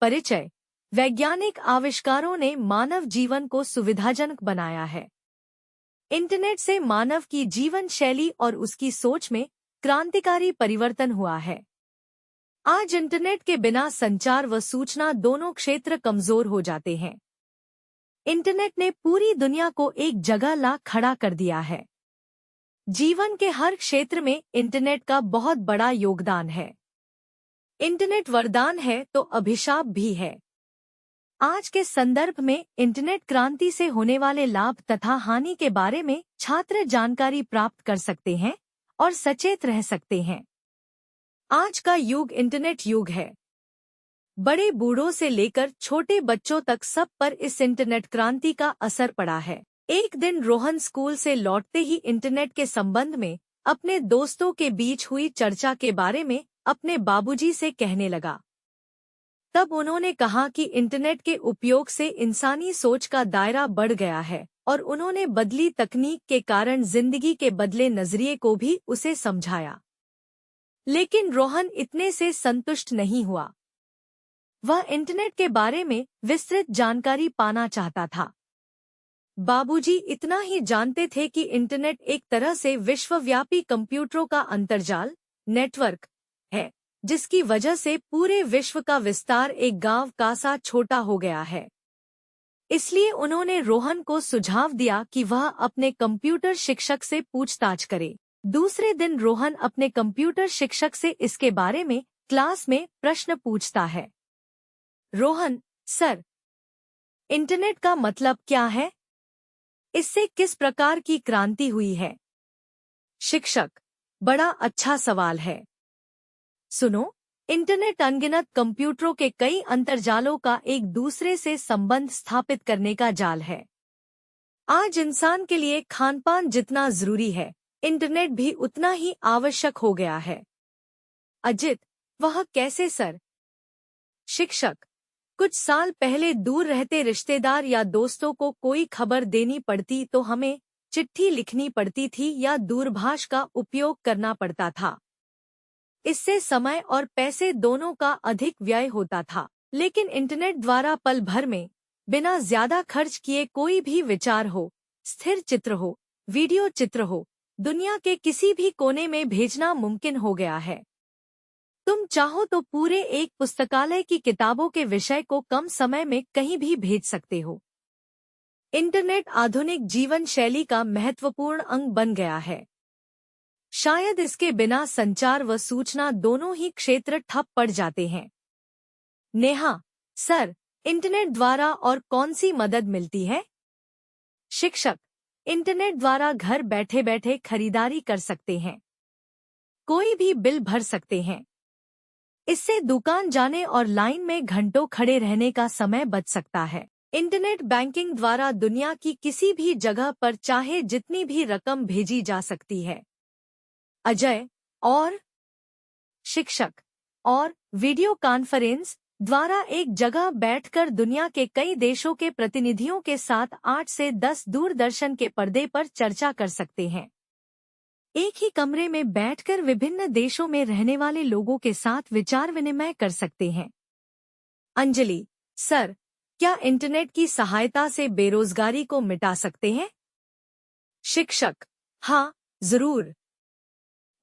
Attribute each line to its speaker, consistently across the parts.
Speaker 1: परिचय। वैज्ञानिक आविष्कारों ने मानव जीवन को सुविधाजनक बनाया है। इंटरनेट से मानव की जीवन शैली और उसकी सोच में क्रांतिकारी परिवर्तन हुआ है। आज इंटरनेट के बिना संचार व सूचना दोनों क्षेत्र कमजोर हो जाते हैं। इंटरनेट ने पूरी दुनिया को एक जगह ला खड़ा कर दिया है। जीवन के हर क्षेत्र में इंटरनेट का बहुत बड़ा योगदान है। इंटरनेट वरदान है तो अभिशाप भी है। आज के संदर्भ में इंटरनेट क्रांति से होने वाले लाभ तथा हानि के बारे में छात्र जानकारी प्राप्त कर सकते हैं और सचेत रह सकते हैं। आज का युग इंटरनेट युग है। बड़े बूढ़ों से लेकर छोटे बच्चों तक सब पर इस इंटरनेट क्रांति का असर पड़ा है। एक दिन रोहन स्कूल से लौटते ही इंटरनेट के संबंध में अपने दोस्तों के बीच हुई चर्चा के बारे में अपने बाबूजी से कहने लगा। तब उन्होंने कहा कि इंटरनेट के उपयोग से इंसानी सोच का दायरा बढ़ गया है और उन्होंने बदली तकनीक के कारण जिंदगी के बदले नजरिए को भी उसे समझाया। लेकिन रोहन इतने से संतुष्ट नहीं हुआ। वह इंटरनेट के बारे में विस्तृत जानकारी पाना चाहता था। बाबूजी इतना ही जानते थे कि इंटरनेट एक तरह से विश्वव्यापी कंप्यूटरों का अंतर्जाल नेटवर्क है, जिसकी वजह से पूरे विश्व का विस्तार एक गांव का सा छोटा हो गया है। इसलिए उन्होंने रोहन को सुझाव दिया कि वह अपने कंप्यूटर शिक्षक से पूछताछ करे। दूसरे दिन रोहन अपने कंप्यूटर शिक्षक से इसके बारे में क्लास में प्रश्न पूछता है। रोहन, सर, इंटरनेट का मतलब क्या है? इससे किस प्रकार की क्रांति हुई है? शिक्षक, बड़ा अच्छा सवाल है। सुनो, इंटरनेट अनगिनत कंप्यूटरों के कई अंतर्जालों का एक दूसरे से संबंध स्थापित करने का जाल है। आज इंसान के लिए खानपान जितना जरूरी है, इंटरनेट भी उतना ही आवश्यक हो गया है। अजित, वह कैसे सर? शिक्षक, कुछ साल पहले दूर रहते रिश्तेदार या दोस्तों को कोई खबर देनी पड़ती तो हमें चिट्ठी लिखनी पड़ती थी या दूरभाष का उपयोग करना पड़ता था। इससे समय और पैसे दोनों का अधिक व्यय होता था। लेकिन इंटरनेट द्वारा पल भर में बिना ज्यादा खर्च किए कोई भी विचार हो, स्थिर चित्र हो, वीडियो चित्र हो, दुनिया के किसी भी कोने में भेजना मुमकिन हो गया है। तुम चाहो तो पूरे एक पुस्तकालय की किताबों के विषय को कम समय में कहीं भी भेज सकते हो। इंटरनेट आधुनिक जीवन शैली का महत्वपूर्ण अंग बन गया है। शायद इसके बिना संचार व सूचना दोनों ही क्षेत्र ठप पड़ जाते हैं। नेहा, सर, इंटरनेट द्वारा और कौन सी मदद मिलती है? शिक्षक, इंटरनेट द्वारा घर बैठे बैठे खरीदारी कर सकते हैं, कोई भी बिल भर सकते हैं। इससे दुकान जाने और लाइन में घंटों खड़े रहने का समय बच सकता है। इंटरनेट बैंकिंग द्वारा दुनिया की किसी भी जगह पर चाहे जितनी भी रकम भेजी जा सकती है। अजय, और शिक्षक, और वीडियो कॉन्फ्रेंस द्वारा एक जगह बैठकर दुनिया के कई देशों के प्रतिनिधियों के साथ 8 से 10 दूरदर्शन के पर्दे पर चर्चा कर सकते हैं। एक ही कमरे में बैठकर विभिन्न देशों में रहने वाले लोगों के साथ विचार विनिमय कर सकते हैं। अंजलि, सर, क्या इंटरनेट की सहायता से बेरोजगारी को मिटा सकते हैं? शिक्षक, हाँ, जरूर।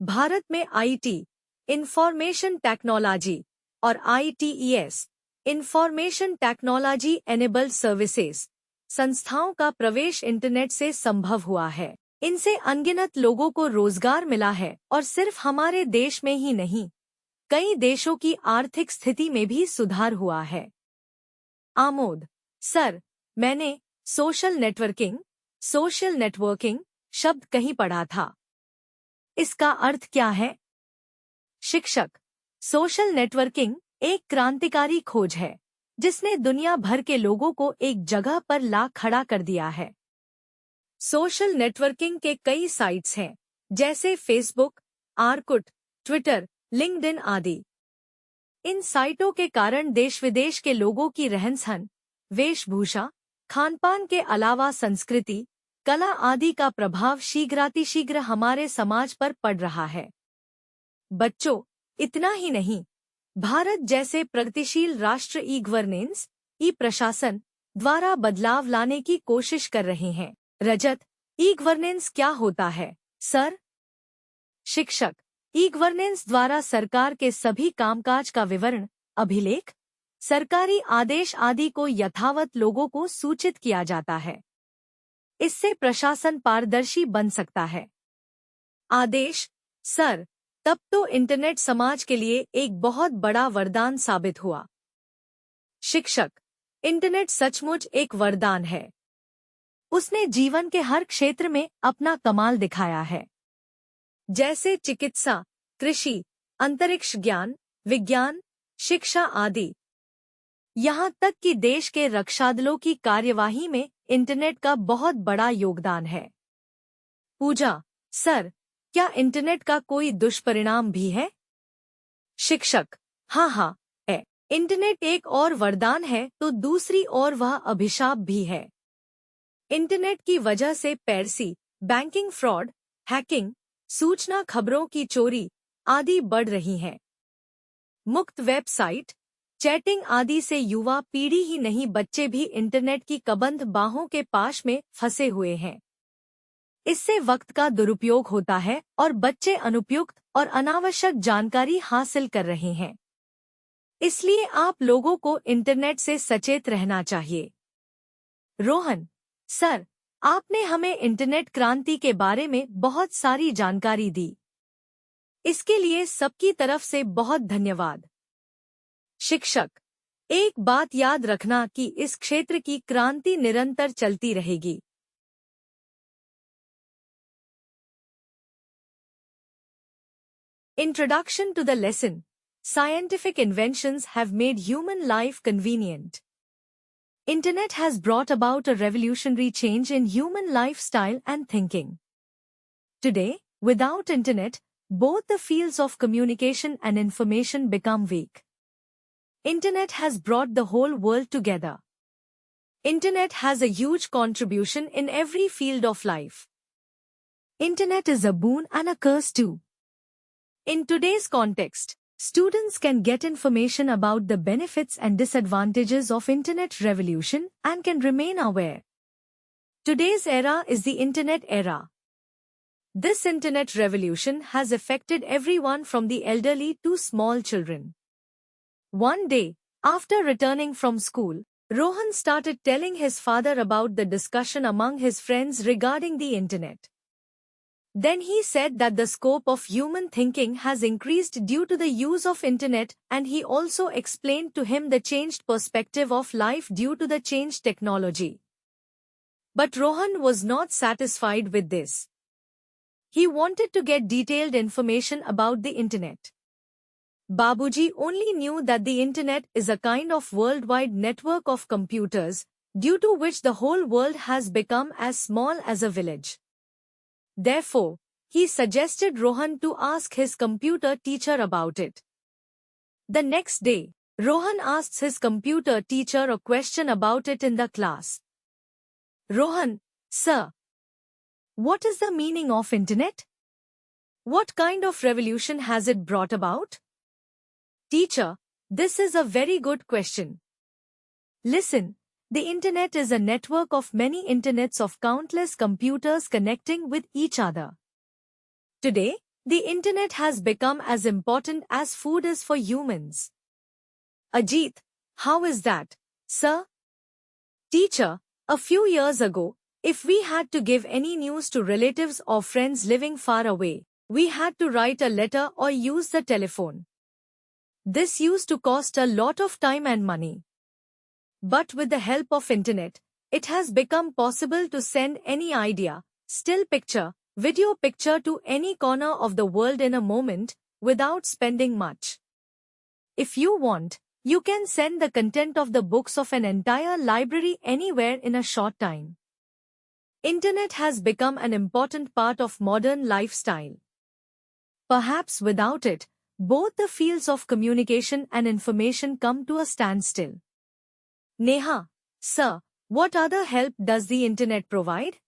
Speaker 1: भारत में आईटी, इंफॉर्मेशन टेक्नोलॉजी, और ITES, information technology enabled services संस्थाओं का प्रवेश इंटरनेट से संभव हुआ है। इनसे अनगिनत लोगों को रोजगार मिला है और सिर्फ हमारे देश में ही नहीं, कई देशों की आर्थिक स्थिति में भी सुधार हुआ है। आमोद, सर, मैंने सोशल नेटवर्किंग शब्द कहीं पढ़ा था। इसका अर्थ क्या है? शिक्षक, सोशल नेटवर्किंग एक क्रांतिकारी खोज है जिसने दुनिया भर के लोगों को एक जगह पर ला खड़ा कर दिया है। सोशल नेटवर्किंग के कई साइट्स हैं, जैसे फेसबुक, आर्कुट, ट्विटर, लिंक्डइन आदि। इन साइटों के कारण देश विदेश के लोगों की रहन-सहन, वेशभूषा, खानपान के अलावा संस्कृति, कला आदि का प्रभाव शीघ्रातिशीघ्र हमारे समाज पर पड़ रहा है। बच्चों, इतना ही नहीं, भारत जैसे प्रगतिशील राष्ट्र ई गवर्नेंस, ई प्रशासन द्वारा बदलाव लाने की कोशिश कर रहे हैं। रजत, ई गवर्नेंस क्या होता है, सर? शिक्षक, ई गवर्नेंस द्वारा सरकार के सभी कामकाज का विवरण, अभिलेख, सरकारी आदेश आदि को यथावत लोगों को सूचित किया जाता है। इससे प्रशासन पारदर्शी बन सकता है। आदेश, सर, तब तो इंटरनेट समाज के लिए एक बहुत बड़ा वरदान साबित हुआ। शिक्षक, इंटरनेट सचमुच एक वरदान है। उसने जीवन के हर क्षेत्र में अपना कमाल दिखाया है, जैसे चिकित्सा, कृषि, अंतरिक्ष ज्ञान, विज्ञान, शिक्षा आदि। यहाँ तक कि देश के रक्षादलों की कार्यवाही में इंटरनेट का बहुत बड़ा योगदान है। पूजा, सर, क्या इंटरनेट का कोई दुष्परिणाम भी है? शिक्षक, हाँ, है। इंटरनेट एक और वरदान है तो दूसरी ओर वह अभिशाप भी है। इंटरनेट की वजह से पैरसी, बैंकिंग फ्रॉड, हैकिंग, सूचना खबरों की चोरी आदि बढ़ रही हैं। मुक्त वेबसाइट, चैटिंग आदि से युवा पीढ़ी ही नहीं बच्चे भी इंटरनेट की कबंध बाहों के पाश में फंसे हुए हैं। इससे वक्त का दुरुपयोग होता है और बच्चे अनुपयुक्त और अनावश्यक जानकारी हासिल कर रहे हैं। इसलिए आप लोगों को इंटरनेट से सचेत रहना चाहिए। रोहन, सर, आपने हमें इंटरनेट क्रांति के बारे में बहुत सारी जानकारी दी। इसके लिए सबकी तरफ से बहुत धन्यवाद। शिक्षक, एक बात याद रखना कि इस क्षेत्र की क्रांति निरंतर चलती रहेगी। Introduction to the lesson. Scientific inventions have made human life convenient. Internet has brought about a revolutionary change in human lifestyle and thinking. Today, without internet, both the fields of communication and information become weak. Internet has brought the whole world together. Internet has a huge contribution in every field of life. Internet is a boon and a curse too. In today's context, students can get information about the benefits and disadvantages of Internet revolution and can remain aware. Today's era is the Internet era. This Internet revolution has affected everyone from the elderly to small children. One day, after returning from school, Rohan started telling his father about the discussion among his friends regarding the Internet. Then he said that the scope of human thinking has increased due to the use of Internet, and he also explained to him the changed perspective of life due to the changed technology. But Rohan was not satisfied with this. He wanted to get detailed information about the Internet. Babuji only knew that the Internet is a kind of worldwide network of computers, due to which the whole world has become as small as a village. Therefore, he suggested Rohan to ask his computer teacher about it. The next day, Rohan asks his computer teacher a question about it in the class. Rohan, sir, what is the meaning of Internet? What kind of revolution has it brought about? Teacher, this is a very good question. Listen. The Internet is a network of many internets of countless computers connecting with each other. Today, the Internet has become as important as food is for humans. Ajit, how is that, sir? Teacher, a few years ago, if we had to give any news to relatives or friends living far away, we had to write a letter or use the telephone. This used to cost a lot of time and money. But with the help of Internet, it has become possible to send any idea, still picture, video picture to any corner of the world in a moment, without spending much. If you want, you can send the content of the books of an entire library anywhere in a short time. Internet has become an important part of modern lifestyle. Perhaps without it, both the fields of communication and information come to a standstill. Neha, sir, what other help does the Internet provide?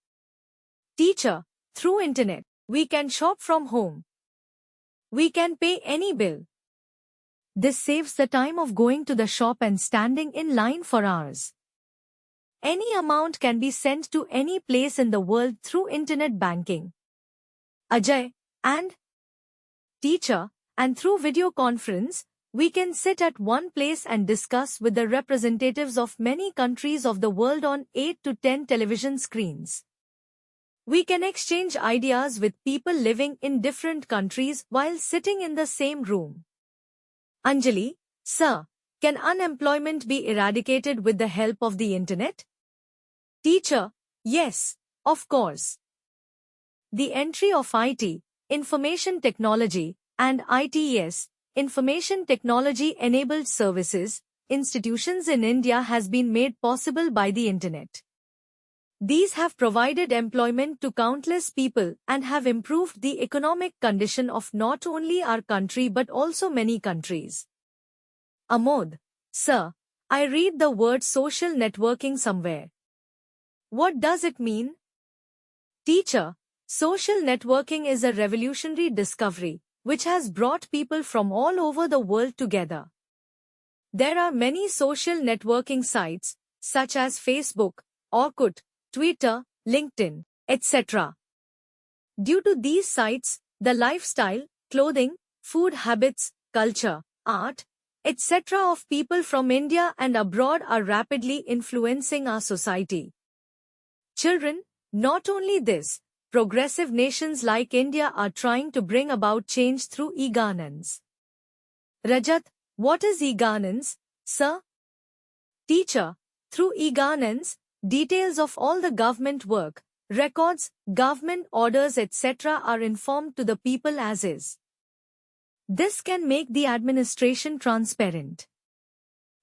Speaker 1: Teacher, through Internet, we can shop from home. We can pay any bill. This saves the time of going to the shop and standing in line for hours. Any amount can be sent to any place in the world through internet banking. Ajay, and teacher, and through video conference, we can sit at one place and discuss with the representatives of many countries of the world on 8 to 10 television screens. We can exchange ideas with people living in different countries while sitting in the same room. Anjali, sir, can unemployment be eradicated with the help of the internet? Teacher, yes, of course. The entry of IT, information technology, and ITES, information technology-enabled services, institutions in India has been made possible by the internet. These have provided employment to countless people and have improved the economic condition of not only our country but also many countries. Amod, sir, I read the word social networking somewhere. What does it mean? Teacher, social networking is a revolutionary discovery which has brought people from all over the world together. There are many social networking sites such as Facebook, Orkut, Twitter, LinkedIn, etc. Due to these sites, the lifestyle, clothing, food habits, culture, art, etc. of people from India and abroad are rapidly influencing our society. Children, not only this, progressive nations like India are trying to bring about change through e-governance. Rajat, what is e-governance, sir? Teacher, through e-governance, details of all the government work, records, government orders etc. are informed to the people as is. This can make the administration transparent.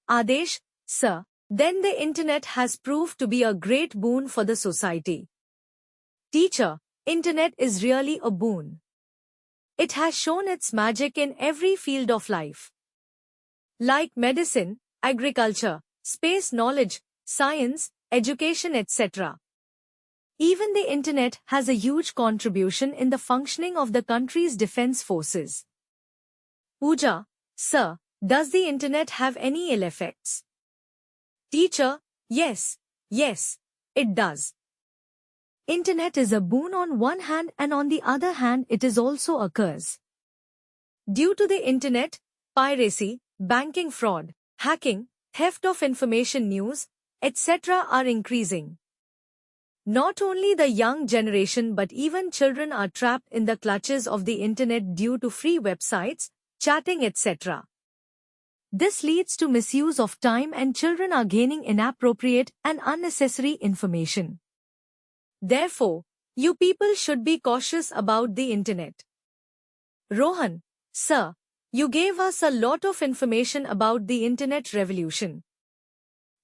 Speaker 1: Adesh, sir, then the internet has proved to be a great boon for the society. Teacher, internet is really a boon. It has shown its magic in every field of life. Like medicine, agriculture, space knowledge, science, education etc. Even the internet has a huge contribution in the functioning of the country's defense forces. Pooja, sir, does the internet have any ill effects? Teacher, yes, it does. Internet is a boon on one hand and on the other hand it is also a curse. Due to the internet, piracy, banking fraud, hacking, theft of information news, etc. are increasing. Not only the young generation but even children are trapped in the clutches of the internet due to free websites, chatting etc. This leads to misuse of time and children are gaining inappropriate and unnecessary information. Therefore, you people should be cautious about the internet. Rohan, sir, you gave us a lot of information about the internet revolution.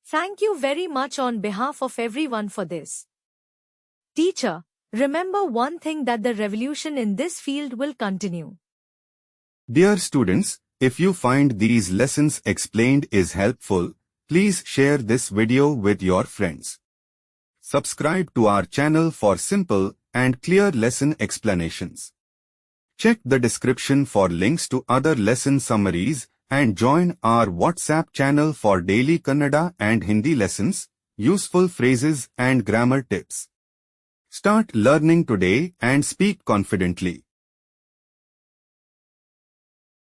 Speaker 1: Thank you very much on behalf of everyone for this. Teacher, remember one thing that the revolution in this field will continue.
Speaker 2: Dear students, if you find these lessons explained is helpful, please share this video with your friends. Subscribe to our channel for simple and clear lesson explanations. Check the description for links to other lesson summaries and join our WhatsApp channel for daily Kannada and Hindi lessons, useful phrases and grammar tips. Start learning today and speak confidently.